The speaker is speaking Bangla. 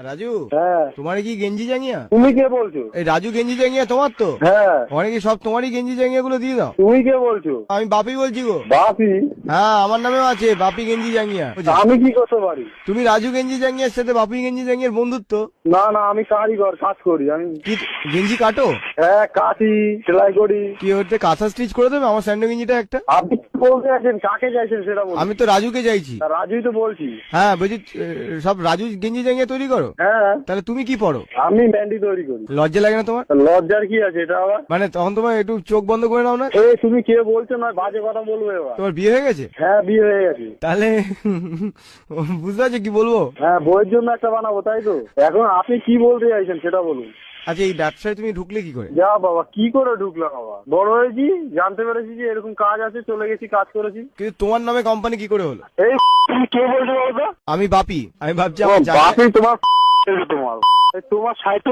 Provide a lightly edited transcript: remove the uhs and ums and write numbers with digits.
রাজু, হ্যাঁ তোমার কি গেঞ্জি জাঙ্গিয়া? তুমি কে বলছো? এই রাজু গেঞ্জি জাঙ্গিয়া তোমার তো? হ্যাঁ অনেকে সব তোমারই গেঞ্জি জাঙ্গিয়া গুলো দিয়ে দাও। তুমি কে বলছো? আমি বাপি বলছি গো। বাপি? হ্যাঁ, আমার নামেও আছে বাপি গেঞ্জি জাঙ্গিয়া। আমি কি করতে পারি? তুমি রাজু গেঞ্জি জাঙ্গিয়ার সাথে বাপি গেঞ্জি জাঙ্গিয়ার বন্ধুত্ব? না না, আমি কারিগর, কাজ করি আমি। কি গেঞ্জি কাটো? হ্যাঁ কাটি, সেলাই করি। কি ওতে কাঁথা স্টিচ করে দেবে আমার স্যান্ডো গেঞ্জিটা একটা? আপনি কি বলতে চাইছেন? কাকে চাইছেন সেটা বলুন। আমি তো রাজুকে চাইছি। তা রাজুই তো বলছি। হ্যাঁ বলছি, সব রাজু গেঞ্জি জাঙ্গিয়া তৈরি করো? হ্যাঁ তাহলে তুমি কি পড়ো? আমি ব্যান্ডি তৈরি করি। লজ্জা লাগে না তোমার? তা লজ্জার কি আছে এটা আবার? মানে তখন তোমার একটু চোখ বন্ধ করে নাও না। তুমি কে বলছো? না বাজে কথা বলবো এবার। তোমার বিয়ে হয়ে গেছে? হ্যাঁ বিয়ে হয়ে গেছে। তাহলে বুঝতে পারছো কি বলবো? হ্যাঁ বইয়ের জন্য একটা বানাবো, তাই তো? এখন আপনি কি বলতে চাইছেন সেটা বলুন। আচ্ছা, এই ব্যবসায় তুমি ঢুকলে কি করে? যা বাবা, কি করে ঢুকলাম বাবা? বড় হয়েছি, জানতে পেরেছি যে এরকম কাজ আছে, চলে গেছি, কাজ করেছি। কিন্তু তোমার নামে কোম্পানি কি করে হলো? এই তুমি কে বলছো বলতো? আমি বাপি। আমি ভাবছি আমার বাপি তোমার তোমার সাইটে